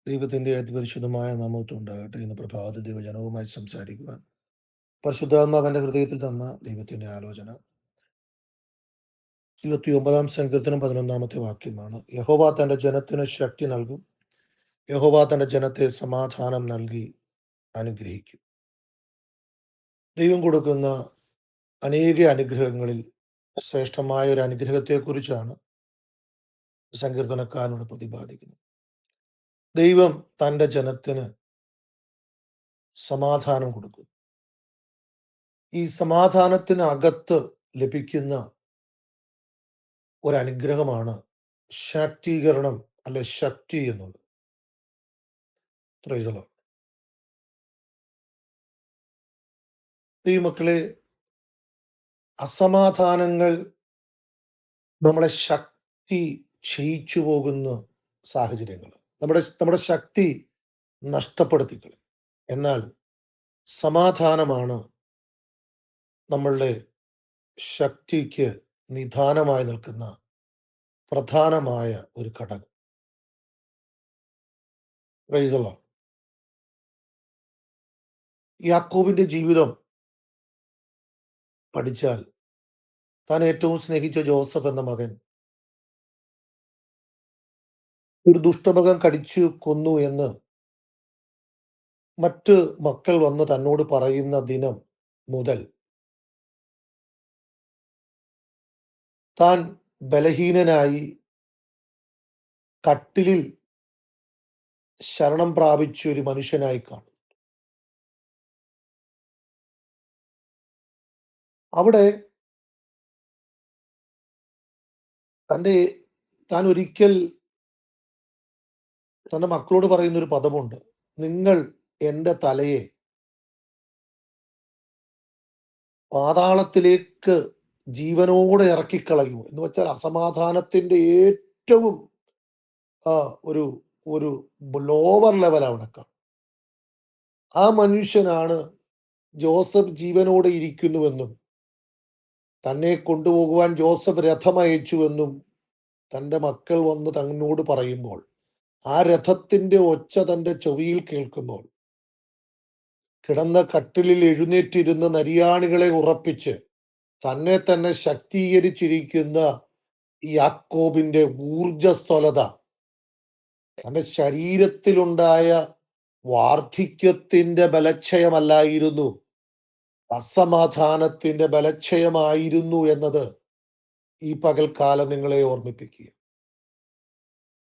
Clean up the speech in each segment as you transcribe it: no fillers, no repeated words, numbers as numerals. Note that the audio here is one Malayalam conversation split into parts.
ദൈവത്തിന്റെ അതിപരിശുദ്ധമായ നാമത്തിൽ ഉണ്ടാകട്ടെ. ഇന്ന് പ്രഭാത ദൈവജനവുമായി സംസാരിക്കുവാൻ പരിശുദ്ധാത്മാവ് ഹൃദയത്തിൽ തന്ന ദൈവത്തിന്റെ ആലോചന 29 സങ്കീർത്തനം 11 വാക്യമാണ്. യഹോവ തന്റെ ജനത്തിന് ശക്തി നൽകും. യഹോവ തന്റെ ജനത്തെ സമാധാനം നൽകി അനുഗ്രഹിക്കും. ദൈവം കൊടുക്കുന്ന അനേക അനുഗ്രഹങ്ങളിൽ ശ്രേഷ്ഠമായ ഒരു അനുഗ്രഹത്തെക്കുറിച്ചാണ് സങ്കീർത്തനക്കാരനോട് പ്രതിപാദിക്കുന്നത്. ദൈവം തന്റെ ജനത്തിന് സമാധാനം കൊടുക്കും. ഈ സമാധാനത്തിനകത്ത് ലഭിക്കുന്ന ഒരനുഗ്രഹമാണ് ശാക്തീകരണം, അല്ലെ ശക്തി എന്നുള്ളത്. Price the Lord. ദൈവമക്കളെ, അസമാധാനങ്ങൾ നമ്മളെ ശക്തി ക്ഷയിച്ചു പോകുന്ന സാഹചര്യങ്ങൾ, നമ്മുടെ ശക്തി നഷ്ടപ്പെടുത്തിക്കളയും. എന്നാൽ സമാധാനമാണ് നമ്മളുടെ ശക്തിക്ക് നിദാനമായി നിൽക്കുന്ന പ്രധാനമായ ഒരു ഘടകം. Price the Lord. യാക്കോബിന്റെ ജീവിതം പഠിച്ചാൽ താൻ ഏറ്റവും സ്നേഹിച്ച ജോസഫ് എന്ന മകൻ ഒരു ദുഷ്ടമൃഗം കടിച്ചു കൊന്നു എന്ന് മറ്റ് മക്കൾ വന്ന് തന്നോട് പറയുന്ന ദിനം മുതൽ താൻ ബലഹീനനായി കട്ടിലിൽ ശരണം പ്രാപിച്ച ഒരു മനുഷ്യനായി കാണും. അവിടെ താൻ ഒരിക്കൽ തന്റെ മക്കളോട് പറയുന്ന ഒരു പദമുണ്ട്: നിങ്ങൾ എൻ്റെ തലയെ പാതാളത്തിലേക്ക് ജീവനോടെ ഇറക്കിക്കളയൂ എന്ന് വെച്ചാൽ അസമാധാനത്തിന്റെ ഏറ്റവും ഒരു ഒരു ലോവർ ലെവൽ അവിടെ കാണും. ആ മനുഷ്യനാണ് ജോസഫ് ജീവനോടെ ഇരിക്കുന്നുവെന്നും തന്നെ കൊണ്ടുപോകുവാൻ ജോസഫ് രഥമയച്ചുവെന്നും തൻ്റെ മക്കൾ വന്ന് തന്നോട് പറയുമ്പോൾ, ആ രഥത്തിന്റെ ഒച്ച തൻ്റെ ചെവിയിൽ കേൾക്കുമ്പോൾ കിടന്ന കട്ടിലിൽ എഴുന്നേറ്റിരുന്ന നരിയാണികളെ ഉറപ്പിച്ച് തന്നെ തന്നെ ശക്തീകരിച്ചിരിക്കുന്ന യാക്കോബിന്റെ ഊർജസ്വലത, തന്റെ ശരീരത്തിലുണ്ടായ വാർദ്ധക്യത്തിന്റെ ബലക്ഷയമല്ലായിരുന്നു, അസമാധാനത്തിന്റെ ബലക്ഷയമായിരുന്നു എന്നത് ഈ പകൽക്കാലം നിങ്ങളെ ഓർമ്മിപ്പിക്കുക.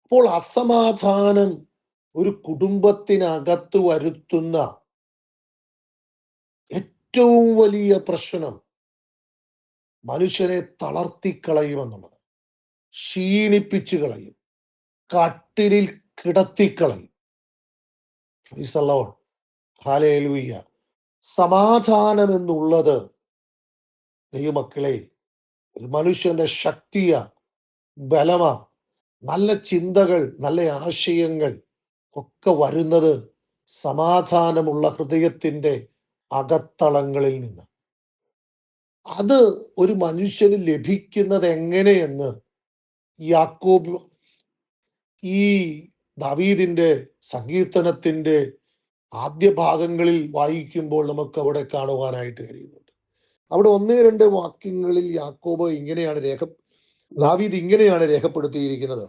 അപ്പോൾ അസമാധാനം ഒരു കുടുംബത്തിനകത്ത് വരുത്തുന്ന ഏറ്റവും വലിയ പ്രശ്നം മനുഷ്യനെ തളർത്തിക്കളയുമെന്നുള്ളത്, ക്ഷീണിപ്പിച്ചു കളയും, കട്ടിലിൽ കിടത്തിക്കളയും. ഹല്ലേലൂയ. സമാധാനം എന്നുള്ളത് ദൈവമക്കളെ ഒരു മനുഷ്യന്റെ ശക്തിയ, ബലമ, നല്ല ചിന്തകൾ, നല്ല ആശയങ്ങൾ ഒക്കെ വരുന്നത് സമാധാനമുള്ള ഹൃദയത്തിന്റെ അകത്തളങ്ങളിൽ നിന്ന്. അത് ഒരു മനുഷ്യന് ലഭിക്കുന്നത് എങ്ങനെയെന്ന് യാക്കോബ് ഈ ദാവീദിന്റെ സങ്കീർത്തനത്തിന്റെ ആദ്യ ഭാഗങ്ങളിൽ വായിക്കുമ്പോൾ നമുക്ക് അവിടെ കാണുവാനായിട്ട് കഴിയുന്നുണ്ട്. അവിടെ 1-2 വാക്യങ്ങളിൽ ദാവീദ് ഇങ്ങനെയാണ് രേഖപ്പെടുത്തിയിരിക്കുന്നത്: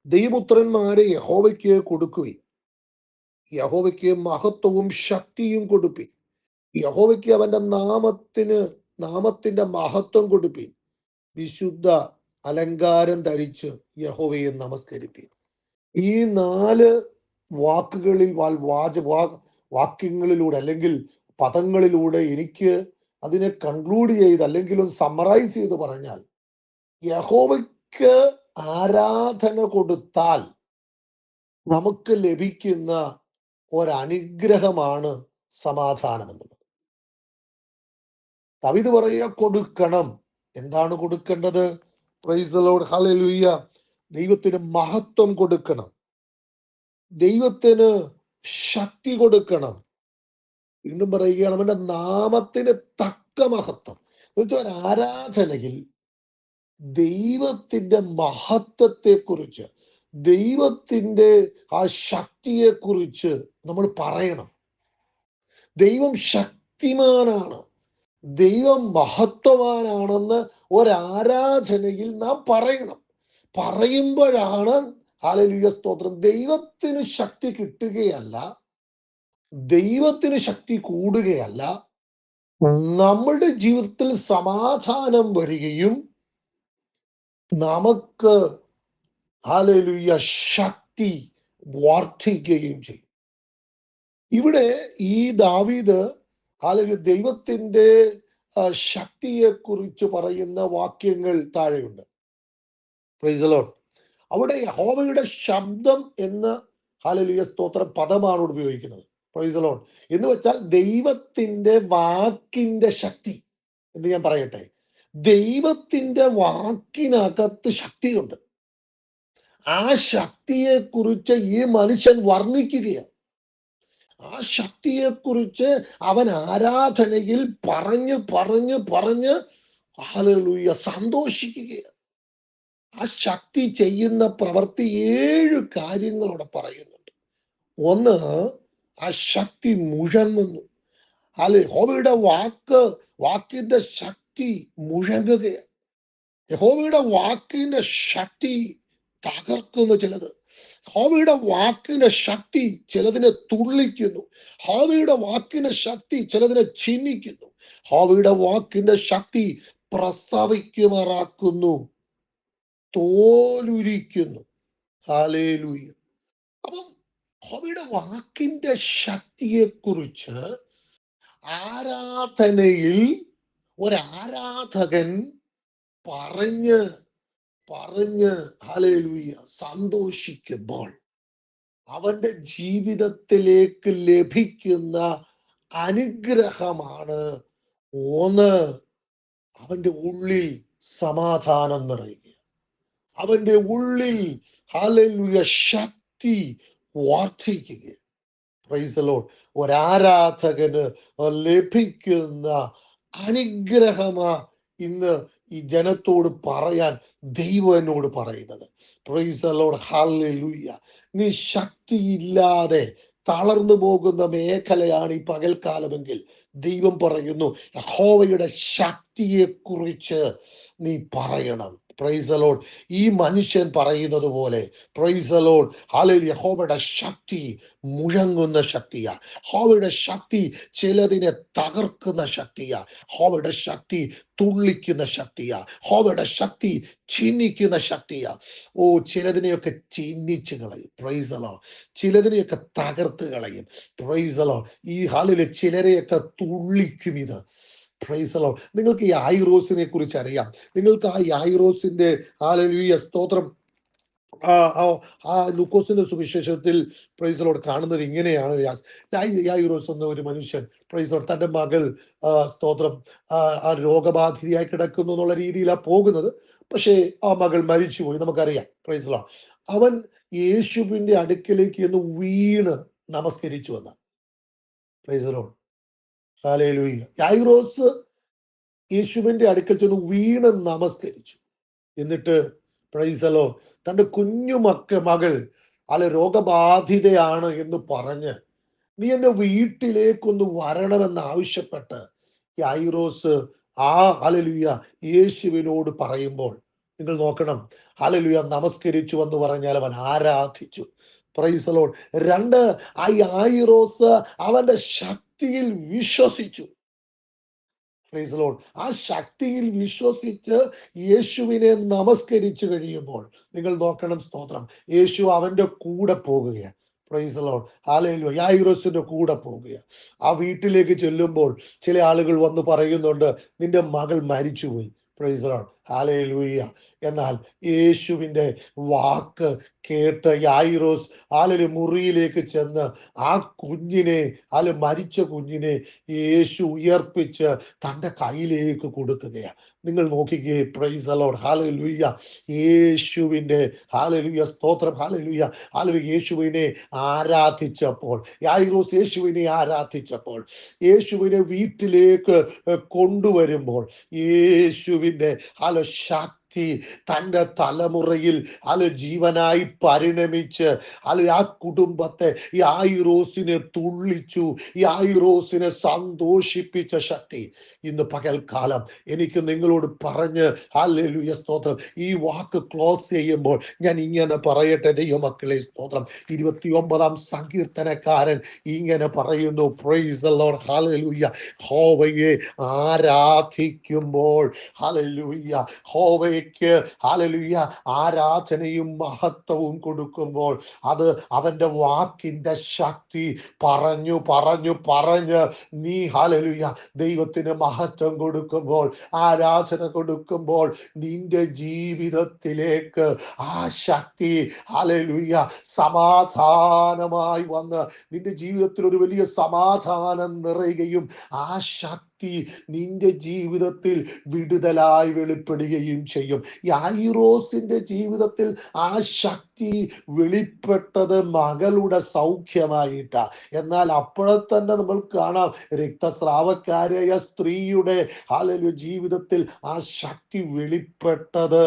ദൈവപുത്രന്മാരെ യഹോവയ്ക്ക് കൊടുക്കുവിൻ, യഹോവയ്ക്ക് മഹത്വവും ശക്തിയും കൊടുപ്പിൻ, യഹോവയ്ക്ക് അവന്റെ നാമത്തിന്റെ മഹത്വം കൊടുപ്പിൻ, വിശുദ്ധ അലങ്കാരം ധരിച്ച് യഹോവയെ നമസ്കരിപ്പിൻ. ഈ 4 വാക്കുകളിൽ വാക്യങ്ങളിലൂടെ അല്ലെങ്കിൽ പദങ്ങളിലൂടെ എനിക്ക് അതിനെ കൺക്ലൂഡ് ചെയ്ത് അല്ലെങ്കിൽ ഒന്ന് സമ്മറൈസ് ചെയ്ത് പറഞ്ഞാൽ, യഹോവയ്ക്ക് ആരാധന കൊടുത്താൽ നമുക്ക് ലഭിക്കുന്ന ഒരനുഗ്രഹമാണ് സമാധാനം എന്നുള്ളത്. ദാവീദ് പറയുക, കൊടുക്കണം. എന്താണ് കൊടുക്കേണ്ടത്? Price the Lord, hallelujah. ദൈവത്തിന് മഹത്വം കൊടുക്കണം, ദൈവത്തിന് ശക്തി കൊടുക്കണം. വീണ്ടും പറയുകയാണ്, അവന്റെ നാമത്തിന് തക്ക മഹത്വം. എന്നുവെച്ചാൽ ആരാധനയിൽ ദൈവത്തിന്റെ മഹത്വത്തെക്കുറിച്ച്, ദൈവത്തിൻ്റെ ആ ശക്തിയെക്കുറിച്ച് നമ്മൾ പറയണം. ദൈവം ശക്തിമാനാണ്, ദൈവം മഹത്വവാനാണെന്ന് ഒരാരാധനയിൽ നാം പറയണം. പറയുമ്പോഴാണ്, ഹല്ലേലൂയ സ്തോത്രം, ദൈവത്തിന് ശക്തി കിട്ടുകയല്ല, ദൈവത്തിന് ശക്തി കൂടുകയല്ല, നമ്മളുടെ ജീവിതത്തിൽ സമാധാനം വരികയും നമുക്ക്, ഹല്ലേലൂയ, ശക്തി വർദ്ധിക്കുകയും ചെയ്യും. ഇവിടെ ഈ ദാവീദ്, ഹല്ലേലൂയ, ദൈവത്തിന്റെ ശക്തിയെക്കുറിച്ച് പറയുന്ന വാക്യങ്ങൾ താഴെയുണ്ട്. Price the Lord. അവിടെ യഹോവയുടെ ശബ്ദം എന്ന, ഹല്ലേലൂയ സ്തോത്രം, പദമാണ് ഉപയോഗിക്കുന്നത്. Price the Lord. എന്ന് വെച്ചാൽ ദൈവത്തിന്റെ വാക്കിന്റെ ശക്തി എന്ന് ഞാൻ പറയട്ടെ. ദൈവത്തിന്റെ വാക്കിനകത്ത് ശക്തിയുണ്ട്. ആ ശക്തിയെക്കുറിച്ച് ഈ മനുഷ്യൻ വർണ്ണിക്കുകയാണ്. ആ ശക്തിയെക്കുറിച്ച് അവൻ ആരാധനയിൽ പറഞ്ഞ് പറഞ്ഞ് പറഞ്ഞ്, ഹല്ലേലൂയ, സന്തോഷിക്കുകയാണ്. ആ ശക്തി ചെയ്യുന്ന പ്രവൃത്തി 7 കാര്യങ്ങളോടെ പറയുന്നുണ്ട്. ഒന്ന്, ആ ശക്തി മുഴങ്ങുന്നു. യഹോവയുടെ വാക്കിന്റെ ശക്തി മുഴങ്ങുകയാണ്. യഹോവയുടെ വാക്കിന്റെ ശക്തി തകർക്കുന്നു ചിലത്. യഹോവയുടെ വാക്കിന്റെ ശക്തി ചിലതിനെ തുള്ളിക്കുന്നു. യഹോവയുടെ വാക്കിന്റെ ശക്തി ചിലതിനെ ചിഹ്നിക്കുന്നു. യഹോവയുടെ വാക്കിന്റെ ശക്തി പ്രസവിക്കുമാറാക്കുന്നു, തോലുരിക്കുന്നു. ഹല്ലേലൂയ. അപ്പം യഹോവയുടെ വാക്കിന്റെ ശക്തിയെക്കുറിച്ച് ആരാധനയിൽ ഒരാരാധകൻ പറഞ്ഞ് പറഞ്ഞ്, ഹല്ലേലൂയ, സന്തോഷിക്കുമ്പോൾ അവന്റെ ജീവിതത്തിലേക്ക് ലഭിക്കുന്ന അനുഗ്രഹമാണ് ഒന്ന്, അവന്റെ ഉള്ളിൽ സമാധാനം നിറയുക, അവന്റെ ഉള്ളിൽ, ഹല്ലേലൂയ, ശക്തി വർദ്ധിക്കുക. Praise the Lord. ഒരാരാധകന് ലഭിക്കുന്ന അനുഗ്രഹമാ ഇന്ന് ഈ ജനത്തോട് പറയാൻ ദൈവം എന്നോട് പറയുന്നത്. Praise the Lord. ഹല്ലേലൂയ. നീ ശക്തിയില്ലാതെ തളർന്നു പോകുന്ന മേഖലയാണ് ഈ പകൽക്കാലമെങ്കിൽ ദൈവം പറയുന്നു, യഹോവയുടെ ശക്തിയെക്കുറിച്ച് നീ പറയണം. Price the Lord. ഈ മനുഷ്യൻ പറയുന്നത് പോലെ, പ്രൈസ് ദി ലോർഡ്, ഹല്ലേലൂയ, യഹോവയുടെ ശക്തി മുഴങ്ങുന്ന ശക്തിയാ. യഹോവയുടെ ശക്തി ചിലതിനെ തകർക്കുന്ന ശക്തിയാ. യഹോവയുടെ ശക്തി തുള്ളിക്കുന്ന ശക്തിയാ. യഹോവയുടെ ശക്തി ചിഹ്നിക്കുന്ന ശക്തിയാ. ഓ, ചിലതിനെയൊക്കെ ചിഹ്നിച്ച് കളയും. Price the Lord. ചിലതിനെയൊക്കെ തകർത്ത് കളയും. Price the Lord. ഈ ഹാലിലെ ചിലരെയൊക്കെ തുള്ളിക്കും ഇത്. Price the Lord. നിങ്ങൾക്ക് ഈ ഐറോസിനെ കുറിച്ച് അറിയാം. നിങ്ങൾക്ക് ആ ഐറോസിന്റെ, ഹല്ലേലൂയ സ്തോത്രം, ആ ലൂക്കോസിന്റെ സുവിശേഷത്തിൽ, പ്രൈസ് ദി ലോർഡ്, കാണുന്നത് ഇങ്ങനെയാണ്. യായിറോസ് എന്ന ഒരു മനുഷ്യൻ, പ്രൈസ് ദി ലോർഡ്, തന്റെ മകൾ, സ്തോത്രം, ആ രോഗബാധിതയായി കിടക്കുന്നു എന്നുള്ള രീതിയിലാണ് പോകുന്നത്. പക്ഷേ ആ മകൾ മരിച്ചുപോയി, നമുക്കറിയാം. Price the Lord. അവൻ യേശുവിന്റെ അടുക്കലേക്ക് എന്ന് വീണ് നമസ്കരിച്ചു വന്ന. Price the Lord. ഹല്ലേലൂയ. യായിറോസ് യേശുവിന്റെ അടുക്കൽ ചെന്ന് വീണ് നമസ്കരിച്ചു. എന്നിട്ട്, പ്രൈസ് ദി ലോർഡ്, തന്റെ കുഞ്ഞു മകൾ രോഗബാധിതയാണ് എന്ന് പറഞ്ഞ്, നീ എന്റെ വീട്ടിലേക്കൊന്ന് വരണമെന്ന് ആവശ്യപ്പെട്ട് യായിറോസ് ഹല്ലേലൂയ യേശുവിനോട് പറയുമ്പോൾ, നിങ്ങൾ നോക്കണം, ഹല്ലേലൂയ, നമസ്കരിച്ചു എന്ന് പറഞ്ഞാൽ അവൻ ആരാധിച്ചു. Price the Lord. രണ്ട്, ആ യായിറോസ് അവന്റെ ശക്തിയിൽ വിശ്വസിച്ചു. Price the Lord. ആ ശക്തിയിൽ വിശ്വസിച്ച് യേശുവിനെ നമസ്കരിച്ചു കഴിയുമ്പോൾ, നിങ്ങൾ നോക്കണം, സ്തോത്രം, യേശു അവന്റെ കൂടെ പോകുകയാണ്. Price the Lord. ഹല്ലേലൂയ. യായിറോസിന്റെ കൂടെ പോവുകയാണ്. ആ വീട്ടിലേക്ക് ചെല്ലുമ്പോൾ ചില ആളുകൾ വന്ന് പറയുന്നുണ്ട്, നിന്റെ മകൾ മരിച്ചുപോയി. Price the Lord. ഹല്ലേലൂയ. എന്നാൽ യേശുവിന്റെ വാക്ക് കേട്ട് യായിറോസ് മുറിയിലേക്ക് ചെന്ന് ആ കുഞ്ഞിനെ, മരിച്ച കുഞ്ഞിനെ യേശു ഉയർപ്പിച്ച് തന്റെ കയ്യിലേക്ക് കൊടുക്കുകയാണ്. നിങ്ങൾ നോക്കിക്കേ. Price the Lord. ഹല്ലേലൂയ. യേശുവിന്റെ, ഹല്ലേലൂയ സ്തോത്രം, ഹല്ലേലൂയ, ഹല്ലേലൂയ, യേശുവിനെ ആരാധിച്ചപ്പോൾ, യായിറോസ് യേശുവിനെ ആരാധിച്ചപ്പോൾ, യേശുവിനെ വീട്ടിലേക്ക് കൊണ്ടുവരുമ്പോൾ, യേശുവിന്റെ ശക്തി ശക്തി തൻ്റെ തലമുറയിൽ ജീവനായി പരിണമിച്ച് ആ കുടുംബത്തെ, ഈ ആയിറോസിനെ തുള്ളിച്ചു, ഈ ആയിറോസിനെ സന്തോഷിപ്പിച്ച ശക്തി ഇന്ന് പകൽക്കാലം എനിക്ക് നിങ്ങളോട് പറഞ്ഞ് ഹല്ലേലൂയ സ്തോത്രം ഈ വാക്ക് ക്ലോസ് ചെയ്യുമ്പോൾ ഞാൻ ഇങ്ങനെ പറയട്ടെ. ദൈവമക്കളെ സ്തോത്രം, 29 സങ്കീർത്തനക്കാരൻ ഇങ്ങനെ പറയുന്നു, പ്രൈസ് ദി ലോർഡ്, ഹല്ലേലൂയ. യഹോവയെ ആരാധിക്കുമ്പോൾ, ഹല്ലേലൂയ, യഹോവയ്ക്ക് ഹല്ലേലൂയ ആരാധനയും മഹത്വവും കൊടുക്കുമ്പോൾ അത് അവന്റെ വാക്കിന്റെ ശക്തി പറഞ്ഞു പറഞ്ഞു പറഞ്ഞ് നീ ഹല്ലേലൂയ ദൈവത്തിന് മഹത്വം കൊടുക്കുമ്പോൾ, ആരാധന കൊടുക്കുമ്പോൾ, നിന്റെ ജീവിതത്തിലേക്ക് ആ ശക്തി ഹല്ലേലൂയ സമാധാനമായി വന്ന് നിന്റെ ജീവിതത്തിൽ ഒരു വലിയ സമാധാനം നിറയുകയും ആ ശക്തി നിന്റെ ജീവിതത്തിൽ വിടുതലായി വെളിപ്പെടുകയും ചെയ്യും. ഈ ഐറോസിന്റെ ജീവിതത്തിൽ ആ ശക്തി വെളിപ്പെട്ടത് മകളുടെ സൗഖ്യമായിട്ടാ. എന്നാൽ അപ്പോഴെ തന്നെ നമ്മൾ കാണാം, രക്തസ്രാവക്കാരായ സ്ത്രീയുടെ ഹല്ലേലൂയ ജീവിതത്തിൽ ആ ശക്തി വെളിപ്പെട്ടത്,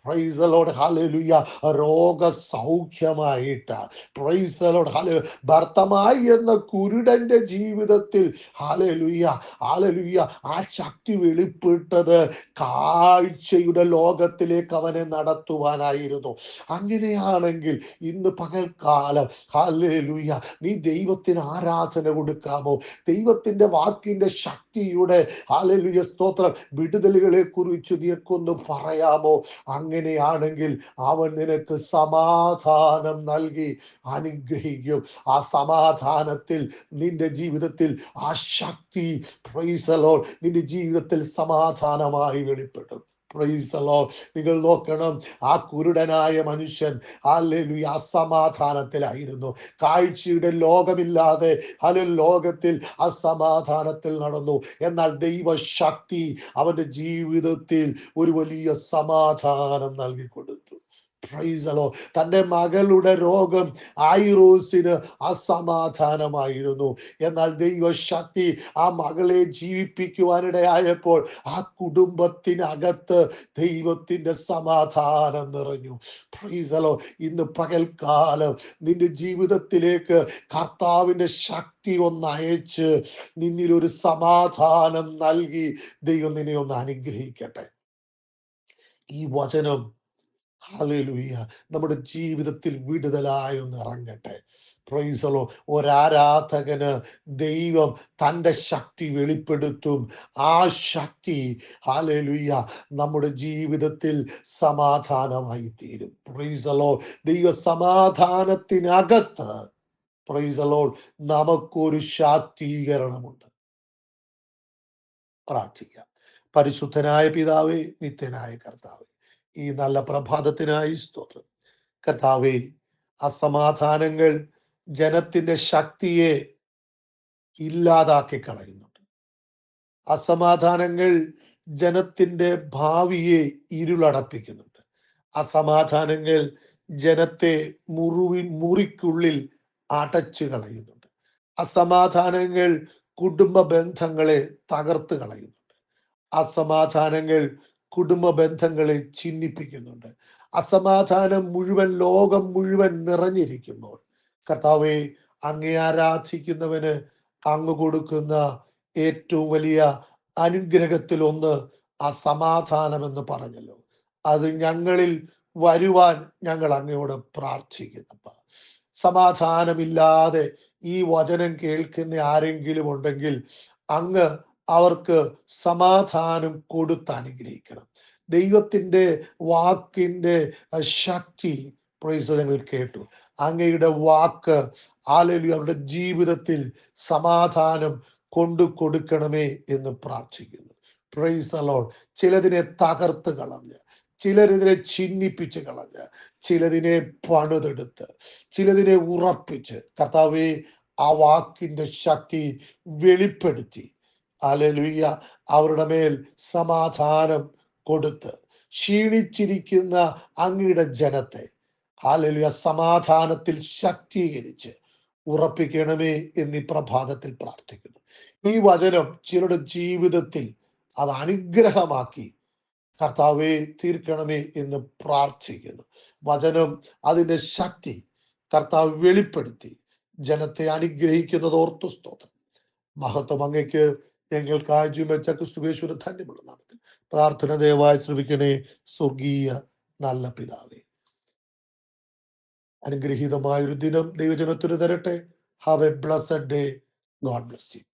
പ്രൈസ് ദി ലോർഡ്, ഹല്ലേലൂയ, രോഗസൗഖ്യമായിട്ട്. Praise the Lord, hallelujah. ഭർത്തമായി എന്ന കുരുടന്റെ ജീവിതത്തിൽ ഹല്ലേലൂയ ഹല്ലേലൂയ ആ ശക്തി വെളിപ്പെട്ടത് കാഴ്ചയുടെ ലോകത്തിലേക്ക് അവനെ നടത്തുവാനായിരുന്നു. അങ്ങനെയാണെങ്കിൽ ഇന്ന് പകൽക്കാലം ഹല്ലേലൂയ നീ ദൈവത്തിന് ആരാധന കൊടുക്കാമോ? ദൈവത്തിന്റെ വാക്കിന്റെ ശക്തിയുടെ ഹല്ലേലൂയ സ്തോത്രം വിടുതലുകളെ കുറിച്ച് നിനക്കൊന്ന് പറയാമോ? അങ്ങനെയാണെങ്കിൽ അവൻ നിനക്ക് സമാധാനം നൽകി അനുഗ്രഹിക്കും. ആ സമാധാനത്തിൽ നിന്റെ ജീവിതത്തിൽ ആ ശക്തി, പ്രൈസ് ദി ലോർഡ്, നിന്റെ ജീവിതത്തിൽ സമാധാനമായി വെളിപ്പെടും. Praise the Lord. നിങ്ങൾ നോക്കണം, ആ കുരുടനായ മനുഷ്യൻ ഹല്ലേലൂയ അസമാധാനത്തിലായിരുന്നു. കാഴ്ചയുടെ ലോകമില്ലാതെ ലോകത്തിൽ അസമാധാനത്തിൽ നടന്നു. എന്നാൽ ദൈവശക്തി അവന്റെ ജീവിതത്തിൽ ഒരു വലിയ സമാധാനം നൽകി കൊടുത്തു. Price the Lord. തന്റെ മകളുടെ രോഗം ഐറോസിന് അസമാധാനമായിരുന്നു. എന്നാൽ ദൈവശക്തി ആ മകളെ ജീവിപ്പിക്കുവാനിടയായപ്പോൾ ആ കുടുംബത്തിനകത്ത് ദൈവത്തിന്റെ സമാധാനം നിറഞ്ഞു. Price the Lord. ഇന്ന് പകൽക്കാലം നിന്റെ ജീവിതത്തിലേക്ക് കർത്താവിന്റെ ശക്തി ഒന്ന് അയച്ച് നിന്നിൽ ഒരു സമാധാനം നൽകി ദൈവം നിന്നെ ഒന്ന് അനുഗ്രഹിക്കട്ടെ. ഈ വചനം ഹല്ലേലൂയ നമ്മുടെ ജീവിതത്തിൽ വിടുതലായി ഒന്ന് ഇറങ്ങട്ടെ. Price the Lord. ഒരാരാധകന് ദൈവം തൻ്റെ ശക്തി വെളിപ്പെടുത്തും. ആ ശക്തി ഹല്ലേലൂയ നമ്മുടെ ജീവിതത്തിൽ സമാധാനമായി തീരും. Price the Lord. ദൈവ സമാധാനത്തിനകത്ത്, പ്രൈസ് ദി ലോർഡ്, നമുക്കൊരു ശാക്തീകരണമുണ്ട്. പ്രാർത്ഥിക്കാം. പരിശുദ്ധനായ പിതാവേ, നിത്യനായ കർത്താവേ, ഈ നല്ല പ്രഭാതത്തിനായി സ്തോത്രം. കർത്താവേ, അസമാധാനങ്ങൾ ജനത്തിന്റെ ശക്തിയെ ഇല്ലാതാക്കി കളയുന്നുണ്ട്. അസമാധാനങ്ങൾ ജനത്തിന്റെ ഭാവിയെ ഇരുളടപ്പിക്കുന്നുണ്ട്. അസമാധാനങ്ങൾ ജനത്തെ മുറിക്കുള്ളിൽ അടച്ചു കളയുന്നുണ്ട്. അസമാധാനങ്ങൾ കുടുംബ ബന്ധങ്ങളെ തകർത്ത് കളയുന്നുണ്ട്. അസമാധാനങ്ങൾ കുടുംബ ബന്ധങ്ങളെ ചിഹ്നിപ്പിക്കുന്നുണ്ട്. അസമാധാനം മുഴുവൻ ലോകം മുഴുവൻ നിറഞ്ഞിരിക്കുമ്പോൾ കർത്താവെ, അങ്ങേ ആരാധിക്കുന്നവന് അങ്ങ് കൊടുക്കുന്ന ഏറ്റവും വലിയ അനുഗ്രഹത്തിൽ ഒന്ന് അസമാധാനം എന്ന് പറഞ്ഞല്ലോ. അത് ഞങ്ങളിൽ വരുവാൻ ഞങ്ങൾ അങ്ങയോട് പ്രാർത്ഥിക്കുന്നപ്പ. സമാധാനമില്ലാതെ ഈ വചനം കേൾക്കുന്ന ആരെങ്കിലും ഉണ്ടെങ്കിൽ അങ്ങ് അവർക്ക് സമാധാനം കൊടുത്ത് അനുഗ്രഹിക്കണം. ദൈവത്തിന്റെ വാക്കിന്റെ ശക്തി പ്രൈസ് ഞങ്ങൾ കേട്ടു. അങ്ങയുടെ വാക്ക് ഹല്ലേലൂയ അവരുടെ ജീവിതത്തിൽ സമാധാനം കൊണ്ടു കൊടുക്കണമേ എന്ന് പ്രാർത്ഥിക്കുന്നു. Praise the Lord. ചിലതിനെ തകർത്ത് കളഞ്ഞ്, ചിലരിതിനെ ചിഹ്നിപ്പിച്ച് കളഞ്ഞ്, ചിലതിനെ പണിതെടുത്ത്, ചിലതിനെ ഉറപ്പിച്ച് കർത്താവേ ആ വാക്കിന്റെ ശക്തി വെളിപ്പെടുത്തി ഹല്ലേലൂയ അവരുടെ മേൽ സമാധാനം കൊടുത്ത് ക്ഷീണിച്ചിരിക്കുന്ന അങ്ങയുടെ ജനത്തെ ഹല്ലേലൂയ സമാധാനത്തിൽ ശക്തീകരിച്ച് ഉറപ്പിക്കണമേ എന്നീ പ്രഭാതത്തിൽ പ്രാർത്ഥിക്കുന്നു. ഈ വചനം ചിലരുടെ ജീവിതത്തിൽ അത് അനുഗ്രഹമാക്കി കർത്താവെ തീർക്കണമേ എന്ന് പ്രാർത്ഥിക്കുന്നു. വചനം അതിന്റെ ശക്തി കർത്താവ് വെളിപ്പെടുത്തി ജനത്തെ അനുഗ്രഹിക്കുന്നത് ഓർത്തു സ്തോത്രം. മഹത്വം അങ്ങയ്ക്ക്. ഞങ്ങൾക്കായി ജീവൻ വെച്ച ക്രിസ്തുയേശുവിന്റെ ധന്യമുള്ള നാമത്തിൽ പ്രാർത്ഥന ദയവായി ശ്രമിക്കണേ സ്വർഗീയ നല്ല പിതാവേ. അനുഗ്രഹീതമായ ഒരു ദിനം ദൈവജനത്തിന് തരട്ടെ. Have A blessed day. God bless you.